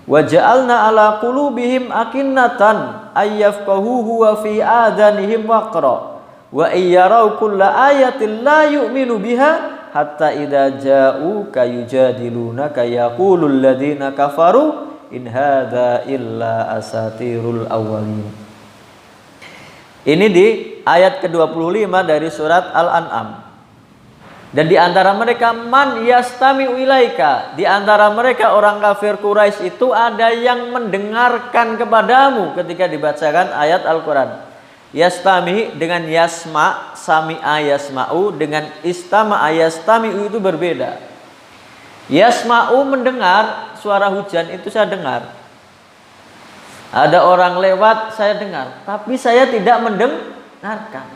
Wa ja'alna ala qulubihim akinnatan ayyafqahuhu wa fi adanihim waqra wa iyyarau kulla ayatin la yu'minu biha hatta idza ja'uka yujadilunaka yaqulul ladzina kafaru in hadza illa asatirul awwalin. Ini di ayat ke-25 dari surat Al-An'am. Dan di antara mereka man yastami'u ilaika, di antara mereka orang kafir Quraisy itu ada yang mendengarkan kepadamu ketika dibacakan ayat Al-Qur'an. Yastami dengan yasma, sami'a yasma'u, dengan istama'a yastami'u itu berbeda. Yasma'u mendengar, suara hujan itu saya dengar. Ada orang lewat saya dengar, tapi saya tidak mendengarkan,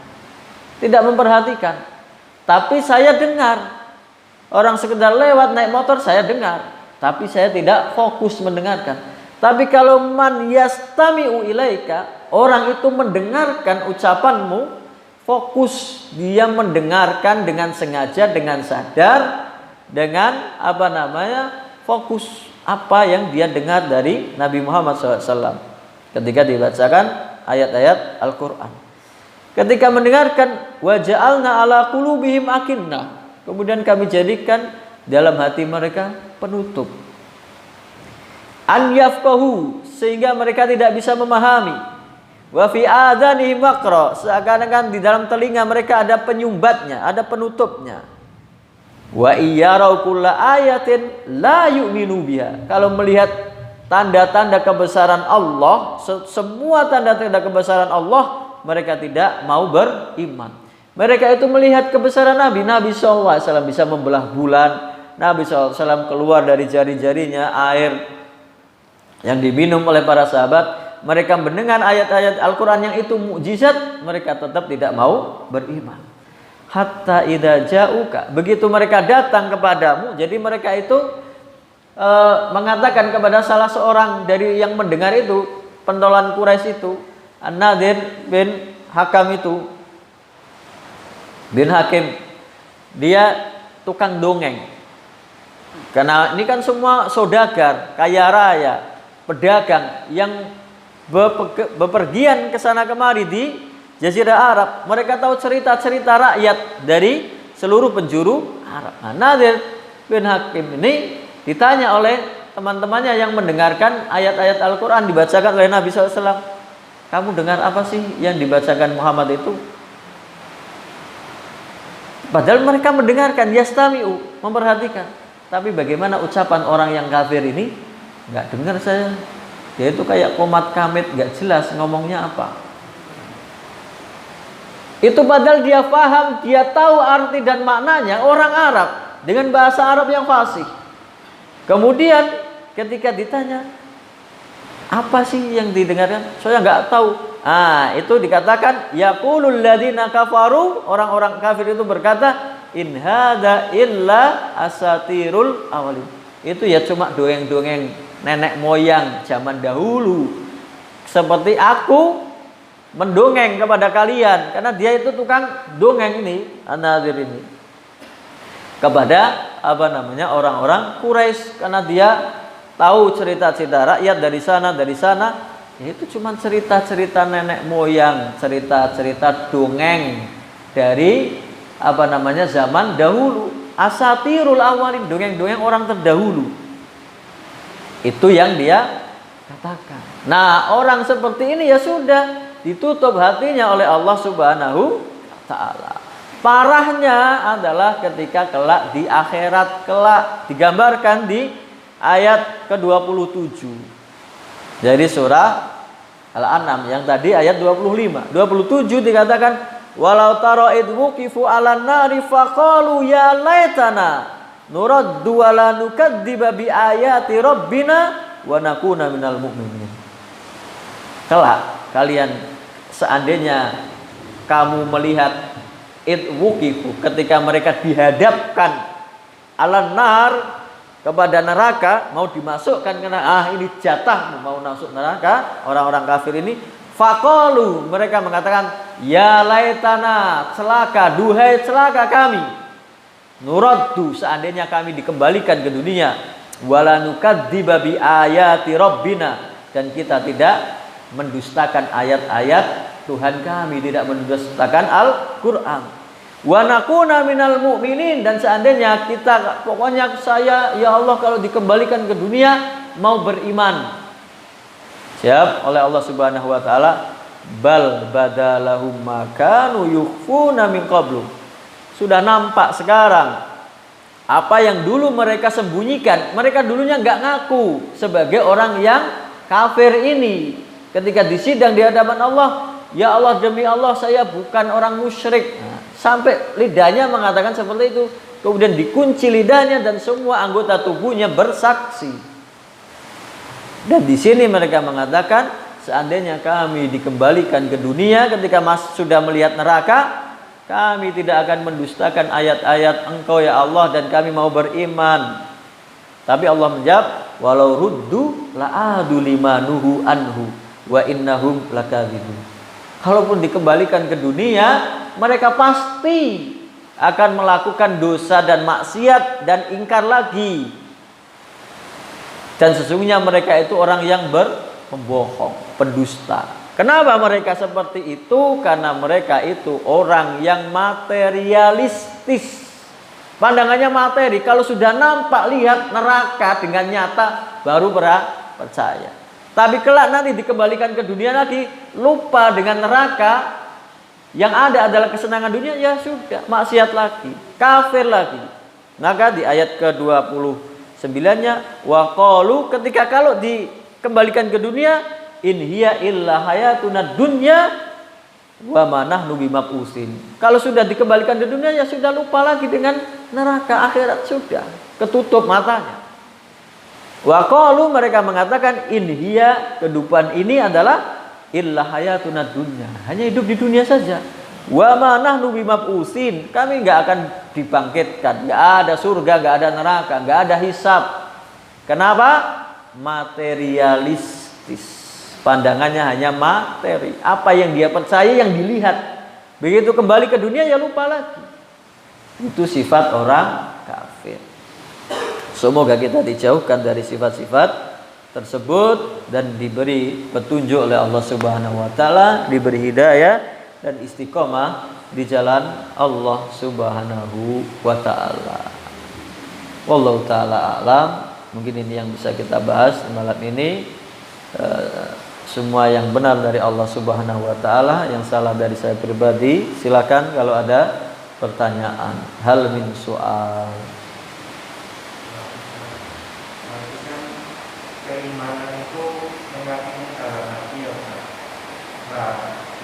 tidak memperhatikan. Tapi saya dengar. Orang sekedar lewat naik motor saya dengar, tapi saya tidak fokus mendengarkan. Tapi kalau man yastami'u ilaika, orang itu mendengarkan ucapanmu, fokus, dia mendengarkan dengan sengaja, dengan sadar, dengan fokus apa yang dia dengar dari Nabi Muhammad SAW ketika dibacakan ayat-ayat Al-Quran. Ketika mendengarkan, wa ja'alna ala qulubihim akinnah, kemudian kami jadikan dalam hati mereka penutup, an yafqahu, sehingga mereka tidak bisa memahami. Wa fi adhanihim waqra, seakan-akan di dalam telinga mereka ada penyumbatnya, ada penutupnya. Wa iyyarau kulla ayatin la yu'minu biha, kalau melihat tanda-tanda kebesaran Allah, semua tanda-tanda kebesaran Allah, mereka tidak mau beriman. Mereka itu melihat kebesaran Nabi SAW bisa membelah bulan, Nabi SAW keluar dari jari-jarinya air yang diminum oleh para sahabat. Mereka mendengar ayat-ayat Al-Quran yang itu mukjizat, mereka tetap tidak mau beriman. Hatta idza ja'uka, begitu mereka datang kepadamu. Jadi mereka itu mengatakan kepada salah seorang dari yang mendengar itu, pentolan Quraisy itu, An-Nadir bin Hakam itu, bin Hakim, dia tukang dongeng. Karena ini kan semua saudagar, kaya raya, pedagang yang bepergian ke sana kemari di Jazirah Arab. Mereka tahu cerita-cerita rakyat dari seluruh penjuru Arab. Nah, Nadir bin Hakim ini ditanya oleh teman-temannya yang mendengarkan ayat-ayat Al-Quran dibacakan oleh Nabi SAW. Kamu dengar apa sih yang dibacakan Muhammad itu? Padahal mereka mendengarkan, yastami'u, memperhatikan. Tapi bagaimana ucapan orang yang kafir ini? Nggak dengar saya. Dia itu kayak komat kamit, nggak jelas ngomongnya apa. Itu padahal dia paham, dia tahu arti dan maknanya orang Arab dengan bahasa Arab yang fasih. Kemudian ketika ditanya, apa sih yang didengarkan? Saya nggak tahu. Itu dikatakan yaqulul ladzina kafaru, orang-orang kafir itu berkata, in hadza illa asatirul awalin. Itu ya cuma dongeng-dongeng nenek moyang zaman dahulu. Seperti aku mendongeng kepada kalian, karena dia itu tukang dongeng ini, An-Nadhir ini. Kepada orang-orang Quraisy, karena dia tahu cerita-cerita rakyat dari sana, ya itu cuma cerita-cerita nenek moyang, cerita-cerita dongeng dari zaman dahulu, asatirul awalin, dongeng-dongeng orang terdahulu. Itu yang dia katakan. Nah, orang seperti ini ya sudah ditutup hatinya oleh Allah Subhanahu wa taala. Parahnya adalah ketika kelak di akhirat, kelak digambarkan di ayat ke-27. Jadi surah Al-An'am yang tadi ayat 25. 27 dikatakan walau tara id wuqifu 'alan nari faqalu ya laitana nuraddu wa la nukadziba bi ayati rabbina wa nakuna minal mu'minin. Kelak kalian seandainya kamu melihat id wuqifu, ketika mereka dihadapkan 'alan nar, kepada neraka, mau dimasukkan karena ini jatahmu mau masuk neraka, orang-orang kafir ini. Faqalu, mereka mengatakan ya laitana, celaka, duhai celaka kami, nuraddu, seandainya kami dikembalikan ke dunia, wala nukadziba bi ayati rabbina, dan kita tidak mendustakan ayat-ayat Tuhan kami, tidak mendustakan Al-Qur'an. Wa nakuna minal mu'minin, dan seandainya kita, pokoknya saya ya Allah kalau dikembalikan ke dunia mau beriman. Siap oleh Allah Subhanahu wa taala, bal badalahum ma kanu yukhfuna min qablu. Sudah nampak sekarang apa yang dulu mereka sembunyikan. Mereka dulunya enggak ngaku sebagai orang yang kafir ini. Ketika disidang di hadapan Allah, ya Allah demi Allah saya bukan orang musyrik. Sampai lidahnya mengatakan seperti itu. Kemudian dikunci lidahnya dan semua anggota tubuhnya bersaksi. Dan di sini mereka mengatakan seandainya kami dikembalikan ke dunia ketika sudah melihat neraka, kami tidak akan mendustakan ayat-ayat Engkau ya Allah dan kami mau beriman. Tapi Allah menjawab, walau ruddu la'adu limanuhu anhu wa innahum lakadzibun. Kalaupun dikembalikan ke dunia, mereka pasti akan melakukan dosa dan maksiat dan ingkar lagi. Dan sesungguhnya mereka itu orang yang berbohong, pendusta. Kenapa mereka seperti itu? Karena mereka itu orang yang materialistis. Pandangannya materi. Kalau sudah nampak lihat neraka dengan nyata baru percaya. Tapi kelak nanti dikembalikan ke dunia lagi, lupa dengan neraka. Yang ada adalah kesenangan dunia, ya sudah, maksiat lagi, kafir lagi. Maka di ayat ke-29-nya waqalu, ketika kalau dikembalikan ke dunia, in hiya illa hayatuna dunya wa ma nahnu bimab'utsin. Kalau sudah dikembalikan ke dunia, ya sudah, lupa lagi dengan neraka, akhirat sudah ketutup matanya. Waqalu, mereka mengatakan in hiya, kehidupan ini adalah illa hayatuna dunya, hanya hidup di dunia saja. Wa ma nahnu bimab'utsin, kami enggak akan dibangkitkan, enggak ada surga, enggak ada neraka, enggak ada hisab. Kenapa? Materialistis. Pandangannya hanya materi. Apa yang dia percaya yang dilihat. Begitu kembali ke dunia ya lupa lagi. Itu sifat orang kafir. Semoga kita dijauhkan dari sifat-sifat tersebut dan diberi petunjuk oleh Allah Subhanahu wa taala, diberi hidayah dan istiqomah di jalan Allah Subhanahu wa taala. Wallahu taala a'lam. Mungkin ini yang bisa kita bahas malam ini. Semua yang benar dari Allah Subhanahu wa taala, yang salah dari saya pribadi. Silakan kalau ada pertanyaan. Hal min soal. Keimanan itu meyakini dalam hati ya Pak. Nah,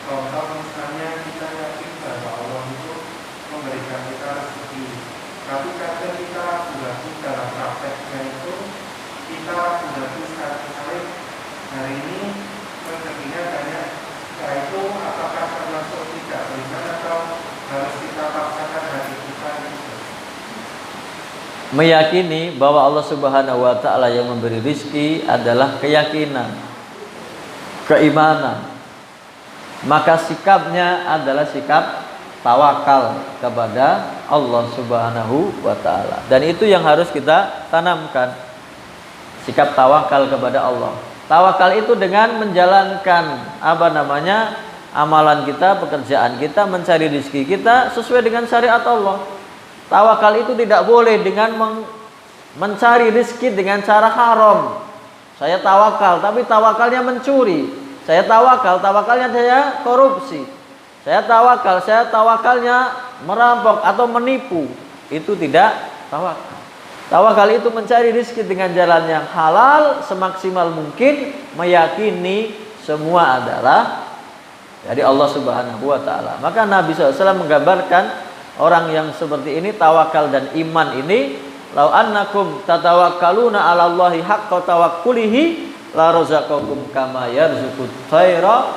contoh misalnya kita yakin bahwa Allah itu memberikan kita rezeki, tapi kadang kita ragu-ragu dalam prakteknya itu, kita ragu-ragu sekali-kali hari ini rezekinya banyak, setelah itu apakah termasuk tidak beriman atau harus kita paksakan hati kita gitu. Meyakini bahwa Allah Subhanahu wa taala yang memberi rizki adalah keyakinan, keimanan. Maka sikapnya adalah sikap tawakal kepada Allah Subhanahu wa taala. Dan itu yang harus kita tanamkan. Sikap tawakal kepada Allah. Tawakal itu dengan menjalankan amalan kita, pekerjaan kita, mencari rizki kita sesuai dengan syariat Allah. Tawakal itu tidak boleh dengan mencari rizki dengan cara haram. Saya tawakal, tapi tawakalnya mencuri. Saya tawakal, tawakalnya saya korupsi. Saya tawakalnya merampok atau menipu. Itu tidak tawakal. Tawakal itu mencari rizki dengan jalan yang halal semaksimal mungkin, meyakini semua adalah dari Allah Subhanahu wa taala. Maka Nabi SAW menggambarkan orang yang seperti ini, tawakal dan iman ini, lau annakum tatawakkaluna 'ala Allahi haqqa tawakkulihi la razaqakum kama yarzuqut thaira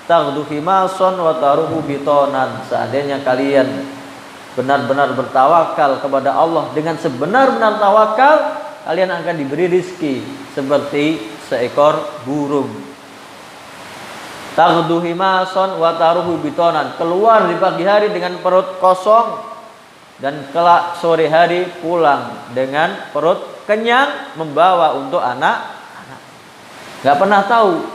taghdu himasan wa taruhu bitonan. Seandainya kalian benar-benar bertawakal kepada Allah dengan sebenar-benar tawakal, kalian akan diberi rizki seperti seekor burung. Taghdu himasan wa taruhu bitonan, keluar di pagi hari dengan perut kosong dan kelak sore hari pulang dengan perut kenyang membawa untuk anak-anak. Gak pernah tahu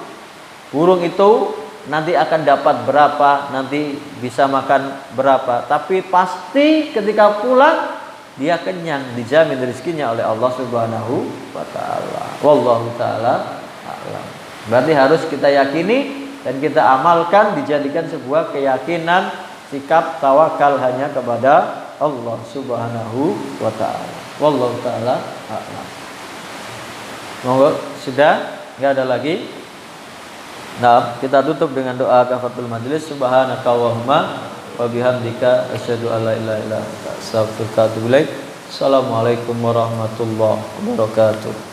burung itu nanti akan dapat berapa, nanti bisa makan berapa, tapi pasti ketika pulang dia kenyang, dijamin rezekinya oleh Allah Subhanahu wa taala. Wallahu taala a'lam. Berarti harus kita yakini dan kita amalkan, dijadikan sebuah keyakinan, sikap tawakal hanya kepada Allah Subhanahu wa taala. Wallahu taala a'lam. Monggo, sudah? Enggak ada lagi? Nah, kita tutup dengan doa kafatul majlis. Subhanakallahumma wa bihamdika asyhadu an la ilaha illa anta astaghfiruka wa atubu ilaik. Assalamualaikum warahmatullahi wabarakatuh.